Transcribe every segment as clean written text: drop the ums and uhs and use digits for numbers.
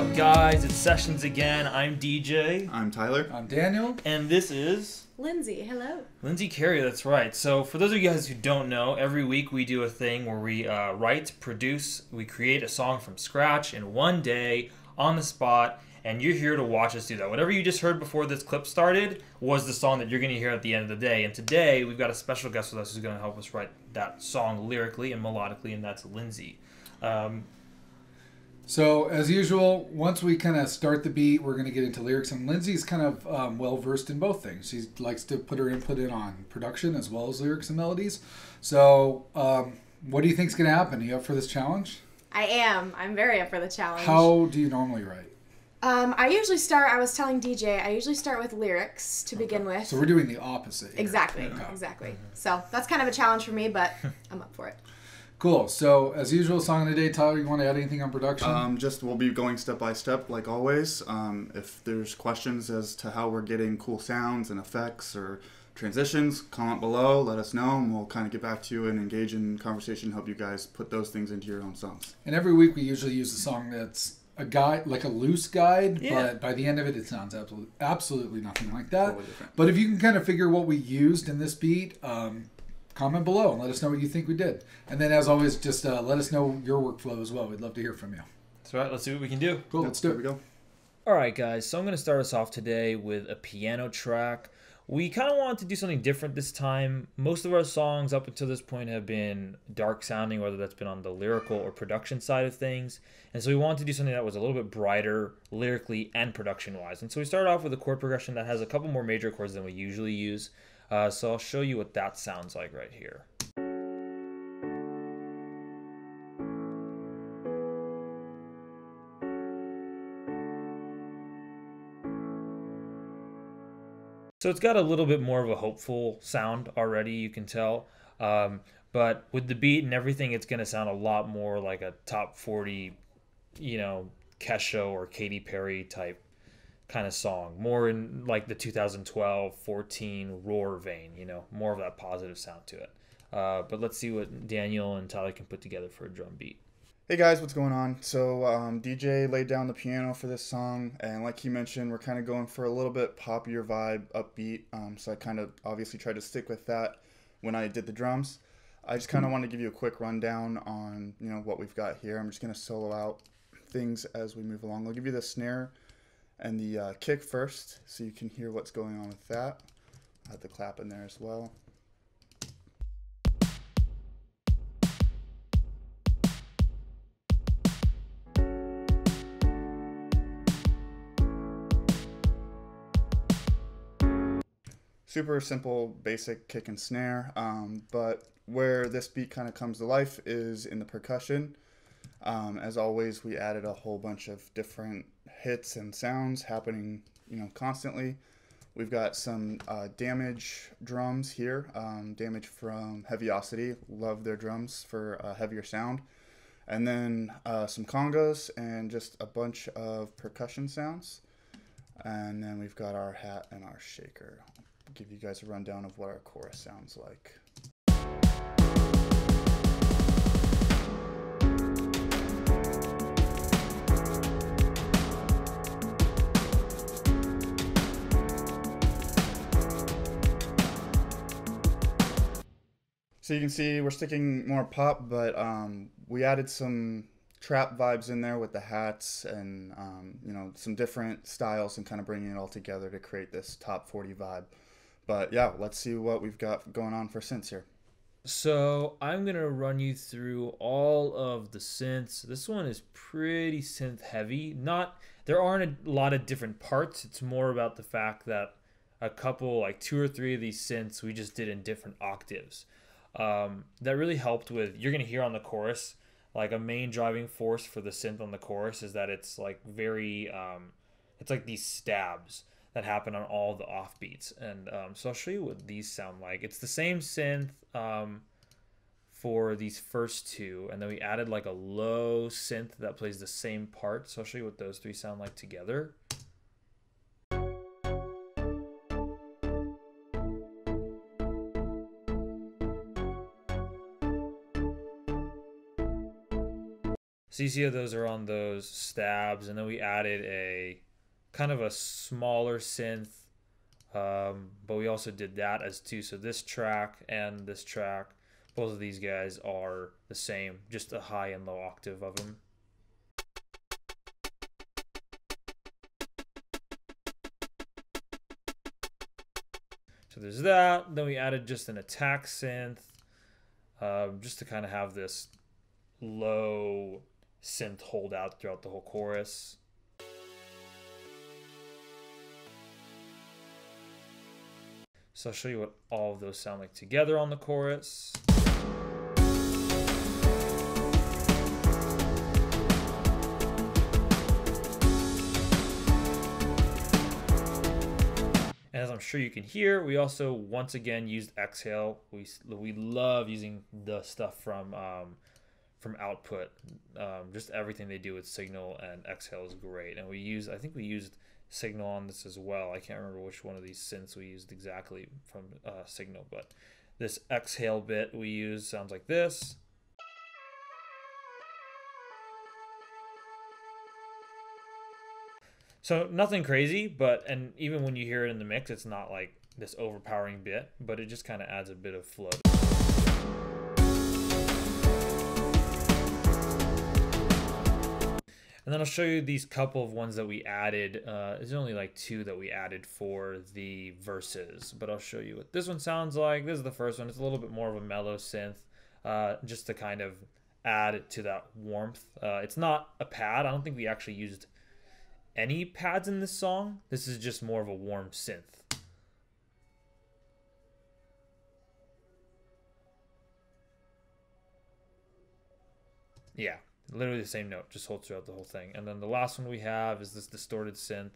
up, guys? It's Sessions again. I'm DJ. I'm Tyler. I'm Daniel. And this is... Lindsey. Hello. Lindsey Carrier, that's right. So for those of you guys who don't know, every week we do a thing where we write, produce, we create a song from scratch in one day, on the spot, and you're here to watch us do that. Whatever you just heard before this clip started was the song that you're going to hear at the end of the day. And today we've got a special guest with us who's going to help us write that song lyrically and melodically, and that's Lindsey. So, as usual, once we kind of start the beat, we're going to get into lyrics. And Lindsey's kind of well-versed in both things. She likes to put her input in on production as well as lyrics and melodies. So, what do you think's going to happen? Are you up for this challenge? I am. I'm very up for the challenge. How do you normally write? I usually start with lyrics to begin with. So we're doing the opposite here. Exactly. Okay. Exactly. So, that's kind of a challenge for me, but I'm up for it. Cool. So, as usual, song of the day. Tyler, you want to add anything on production? We'll be going step by step, like always. If there's questions as to how we're getting cool sounds and effects or transitions, comment below, let us know, and we'll kind of get back to you and engage in conversation, help you guys put those things into your own songs. And every week we usually use a song that's a guide, like a loose guide, Yeah. but by the end of it, it sounds absolutely nothing like that. Totally different. But if you can kind of figure what we used in this beat, comment below and let us know what you think we did. And then, as always, just let us know your workflow as well. We'd love to hear from you. That's right. Let's see what we can do. Cool. Let's do There it. we go. All right, guys. So I'm going to start us off today with a piano track. We kind of wanted to do something different this time. Most of our songs up until this point have been dark sounding, whether that's been on the lyrical or production side of things. And so we wanted to do something that was a little bit brighter lyrically and production-wise. And so we started off with a chord progression that has a couple more major chords than we usually use. So I'll show you what that sounds like right here. So it's got a little bit more of a hopeful sound already, you can tell. But with the beat and everything, it's going to sound a lot more like a top 40, Kesha or Katy Perry type kind of song. More in like the 2012, 14 Roar vein, more of that positive sound to it. But let's see what Daniel and Tyler can put together for a drum beat. Hey guys, what's going on? So DJ laid down the piano for this song, and like he mentioned, we're kind of going for a little bit poppier vibe, upbeat. So I kind of obviously tried to stick with that when I did the drums. I just kind of want to give you a quick rundown on what we've got here. I'm just going to solo out things as we move along. I'll give you the snare and the kick first, so you can hear what's going on with that. I have the clap in there as well. Super simple, basic kick and snare, but where this beat kind of comes to life is in the percussion. As always, we added a whole bunch of different hits and sounds happening, constantly. We've got some Damage drums here, Damage from Heaviosity. Love their drums for a heavier sound. And then some congas and just a bunch of percussion sounds. And then we've got our hat and our shaker. Give you guys a rundown of what our chorus sounds like. So you can see we're sticking more pop, but we added some trap vibes in there with the hats and some different styles and kind of bringing it all together to create this top 40 vibe. But yeah, let's see what we've got going on for synths here. So I'm going to run you through all of the synths. This one is pretty synth heavy. There aren't a lot of different parts. It's more about the fact that a couple, like 2 or 3 of these synths we just did in different octaves. That really helped with, you're going to hear on the chorus, like a main driving force for the synth on the chorus is that it's like very, it's like these stabs that happen on all the offbeats. And so I'll show you what these sound like. It's the same synth for these first 2, and then we added like a low synth that plays the same part. So I'll show you what those 3 sound like together. So you see how those are on those stabs, and then we added a kind of a smaller synth, but we also did that as two. So this track and this track, both of these guys are the same, just a high and low octave of them. So there's that. Then we added just an attack synth, just to kind of have this low synth hold out throughout the whole chorus. So I'll show you what all of those sound like together on the chorus. And as I'm sure you can hear, we also once again used Exhale. We love using the stuff from Output. Just everything they do with Signal and Exhale is great. And I think we used Signal on this as well. I can't remember which one of these synths we used exactly from Signal, but this Exhale bit we use sounds like this. So nothing crazy, and even when you hear it in the mix, it's not like this overpowering bit, but it just kind of adds a bit of flow. And then I'll show you these couple of ones that we added. There's only like two that we added for the verses, but I'll show you what this one sounds like. This is the first one. It's a little bit more of a mellow synth, just to kind of add to that warmth. It's not a pad. I don't think we actually used any pads in this song. This is just more of a warm synth. Yeah, literally the same note, just holds throughout the whole thing. And then the last one we have is this distorted synth.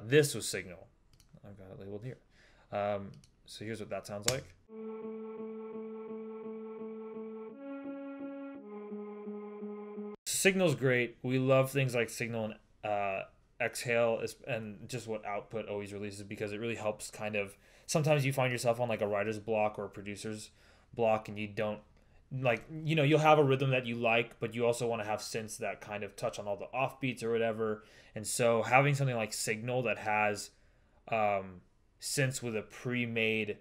This was Signal. I've got it labeled here. So here's what that sounds like. Signal's great. We love things like Signal and Exhale and just what Output always releases, because it really helps kind of, sometimes you find yourself on like a writer's block or a producer's block, and you don't like, you'll have a rhythm that you like, but you also want to have synths that kind of touch on all the offbeats or whatever. And so having something like Signal that has synths with a pre-made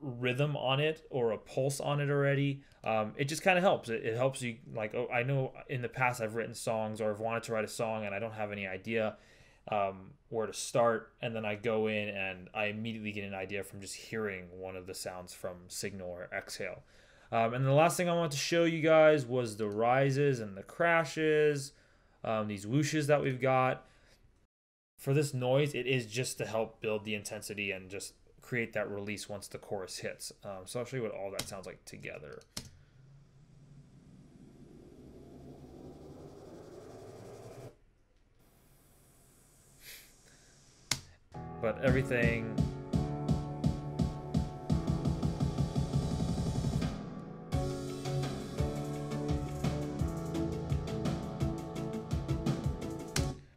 rhythm on it or a pulse on it already, it just kind of helps. It helps you, like, I know in the past I've written songs, or I've wanted to write a song and I don't have any idea where to start, and then I go in and I immediately get an idea from just hearing one of the sounds from Signal or Exhale. And the last thing I wanted to show you guys was the rises and the crashes, these whooshes that we've got. For this noise, it is just to help build the intensity and just create that release once the chorus hits. So I'll show you what all that sounds like together. But everything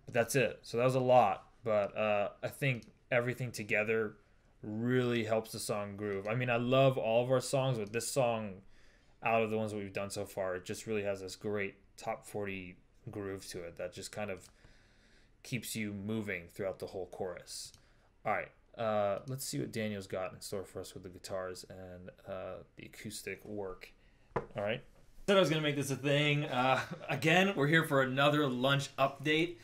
but that's it. So that was a lot, but I think everything together really helps the song groove. I mean, I love all of our songs, but this song, out of the ones that we've done so far, it just really has this great top 40 groove to it that just kind of keeps you moving throughout the whole chorus. All right, let's see what Daniel's got in store for us with the guitars and the acoustic work. All right. I said I was going to make this a thing. Again, we're here for another lunch update.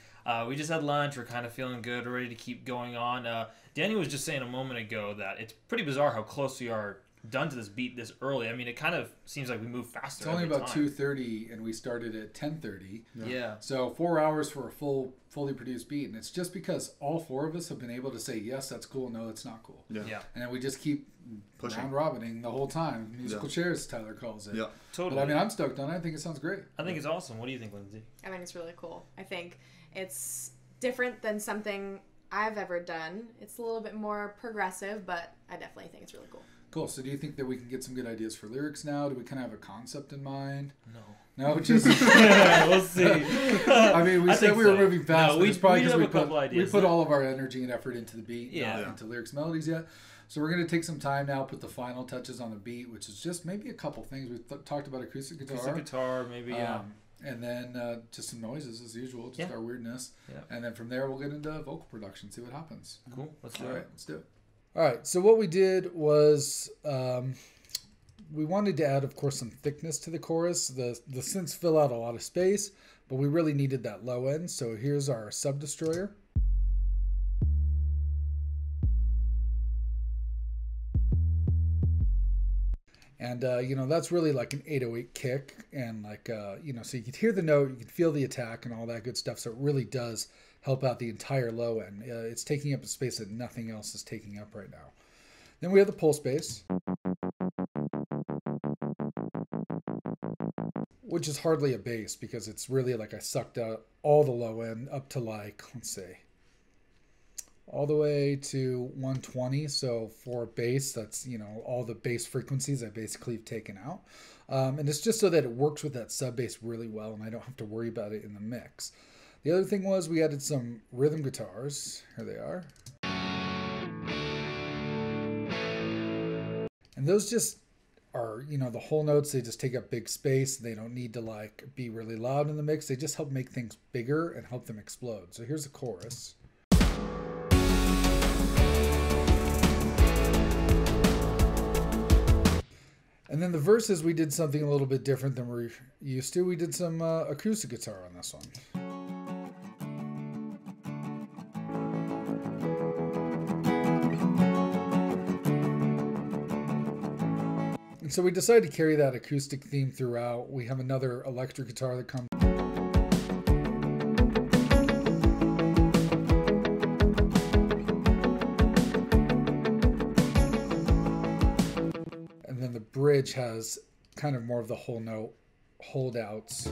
We just had lunch. We're kind of feeling good. We're ready to keep going on. Daniel was just saying a moment ago that it's pretty bizarre how close we are done to this beat this early. I mean, it kind of seems like we move faster. It's only about 2:30, and we started at 10:30. Yeah. So 4 hours for a fully produced beat, and it's just because all four of us have been able to say, yes, that's cool, no, it's not cool. Yeah. And then we just keep pushing, round robining the whole time. Musical chairs, Tyler calls it. Yeah. Totally. But I mean, I'm stoked on it. I think it sounds great. I think it's awesome. What do you think, Lindsay? I think it's really cool. I think it's different than something I've ever done. It's a little bit more progressive, but I definitely think it's really cool. Cool. So do you think that we can get some good ideas for lyrics now? Do we kind of have a concept in mind? No. No, just We'll see. I mean, we I said think we were so. moving fast. No, but it's probably we because have a couple we ideas. put all of our energy and effort into the beat, Yeah. not into lyrics, melodies yet. So we're going to take some time now, put the final touches on the beat, which is just maybe a couple things. We talked about acoustic guitar. Acoustic guitar, maybe, yeah. And then just some noises as usual, just our weirdness. Yeah. And then from there, we'll get into vocal production, see what happens. Cool. Let's do All it. right, let's do it. All right, so what we did was we wanted to add, of course, some thickness to the chorus. The synths fill out a lot of space, but we really needed that low end. So here's our sub destroyer. And, that's really like an 808 kick. And like, so you could hear the note, you could feel the attack and all that good stuff. So it really does help out the entire low end. It's taking up a space that nothing else is taking up right now. Then we have the pulse bass, which is hardly a bass because it's really like I sucked out all the low end up to like, let's see, all the way to 120. So for bass, that's, all the bass frequencies I basically have taken out. And it's just so that it works with that sub bass really well and I don't have to worry about it in the mix. The other thing was we added some rhythm guitars. Here they are. And those just are, the whole notes, they just take up big space. They don't need to like be really loud in the mix. They just help make things bigger and help them explode. So here's the chorus. And then the verses, we did something a little bit different than we're used to. We did some acoustic guitar on this one. And so we decided to carry that acoustic theme throughout. We have another electric guitar that comes. And then the bridge has kind of more of the whole note holdouts.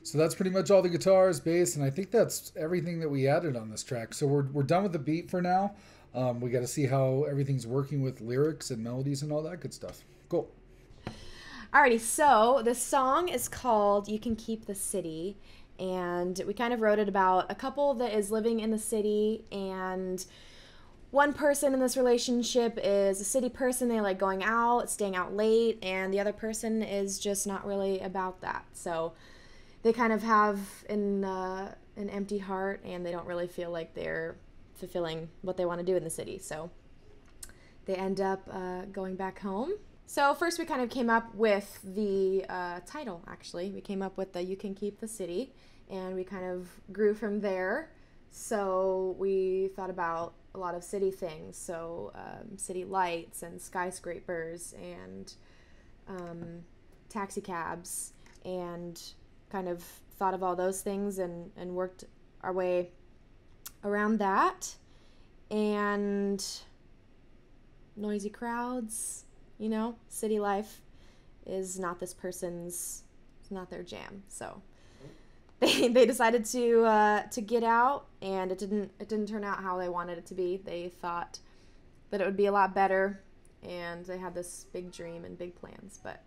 So that's pretty much all the guitars, bass, and I think that's everything that we added on this track. So we're done with the beat for now. We got to see how everything's working with lyrics and melodies and all that good stuff. Cool. Alrighty, so the song is called You Can Keep the City, and we kind of wrote it about a couple that is living in the city, and one person in this relationship is a city person. They like going out, staying out late, and the other person is just not really about that. So they kind of have an empty heart, and they don't really feel like they're fulfilling what they want to do in the city. So they end up going back home. So first we kind of came up with the title, actually. We came up with the You Can Keep the City, and we kind of grew from there. So we thought about a lot of city things, so city lights and skyscrapers and taxi cabs, and kind of thought of all those things and worked our way around that. And noisy crowds, city life is not this person's, it's not their jam. So they decided to get out, and it didn't turn out how they wanted it to be. They thought that it would be a lot better, and they had this big dream and big plans, but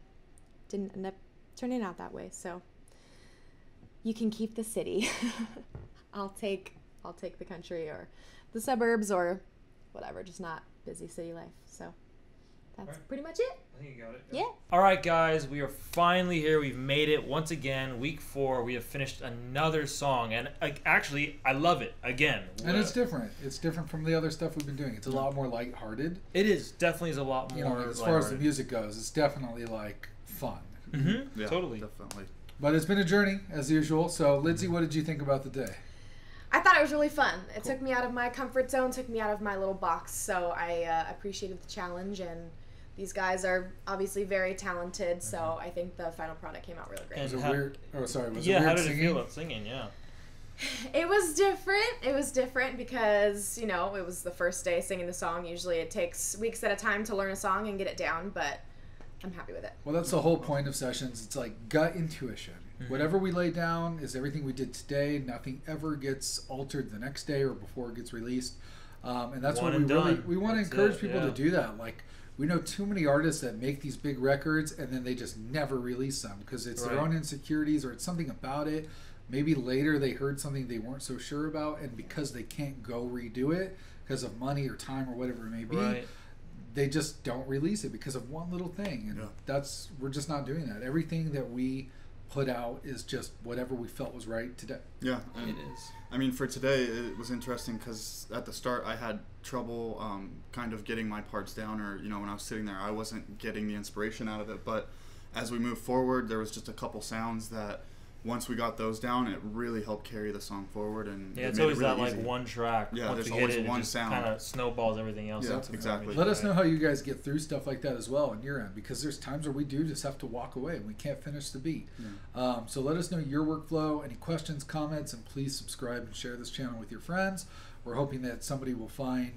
didn't end up turning out that way. So you can keep the city. I'll take the country or the suburbs or whatever, just not busy city life. So that's pretty much it. I think you got it. Yeah. All right, guys, we are finally here. We've made it once again. Week 4, we have finished another song, and actually, I love it again. And it's different. It's different from the other stuff we've been doing. It's a lot more lighthearted. It is definitely is a lot more. As far as the music goes, it's definitely like fun. Mm-hmm. Yeah, Totally. definitely. But it's been a journey as usual. So, Lindsey, what did you think about the day? I thought it was really fun. It took me out of my comfort zone, took me out of my little box. So I appreciated the challenge and these guys are obviously very talented, so I think the final product came out really great. And Was it weird? Oh, sorry. Was yeah, it weird how did singing? it feel about singing? Yeah. It was different. It was different because, you know, it was the first day singing the song. Usually it takes weeks at a time to learn a song and get it down, but I'm happy with it. Well, that's the whole point of sessions. It's like gut intuition. Whatever we lay down is everything we did today. Nothing ever gets altered the next day or before it gets released. And that's One what and done. we want to That's encourage it, people yeah. to do that. Like, we know too many artists that make these big records and then they just never release them because it's their Right. own insecurities or it's something about it. Maybe later they heard something they weren't so sure about, and because they can't go redo it because of money or time or whatever it may be, Right. they just don't release it because of one little thing. And we're just not doing that. Everything that we put out is just whatever we felt was right today. Yeah, and It is. I mean, for today, it was interesting because at the start I had trouble kind of getting my parts down, or, you know, when I was sitting there, I wasn't getting the inspiration out of it. But as we moved forward, there was just a couple sounds that once we got those down, it really helped carry the song forward. And Yeah, it it's made always it really that like easy. one track. Yeah, Once there's we hit always it, one it just sound. kind of snowballs everything else. Yeah, into the exactly. garbage. Let us Right. know how you guys get through stuff like that as well on your end, because there's times where we do just have to walk away and we can't finish the beat. So let us know your workflow, any questions, comments, and please subscribe and share this channel with your friends. We're hoping that somebody will find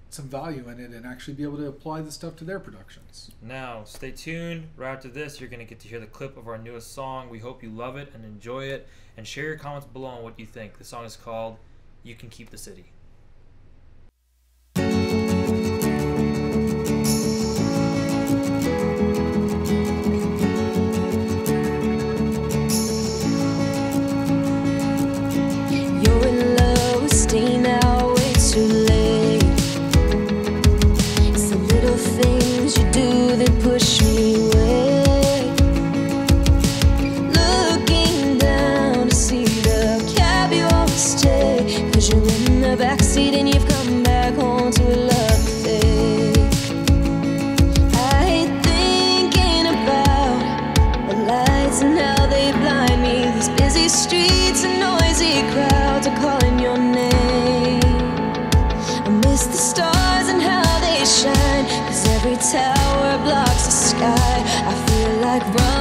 some value in it and actually be able to apply the stuff to their productions. Now, stay tuned. Right after this, you're going to get to hear the clip of our newest song. We hope you love it and enjoy it. And share your comments below on what you think. The song is called You Can Keep the City. You're in love, stay now, it's too late. It's the little things you do that push me away. Looking down to see the cab you always take, 'cause you're in the backseat and you've come back home to a love affair. I hate thinking about the lights and how they blind me. These busy streets and noisy crowds are calling your name. I miss the stars and how they shine, 'cause every tower blocks the sky. I feel like running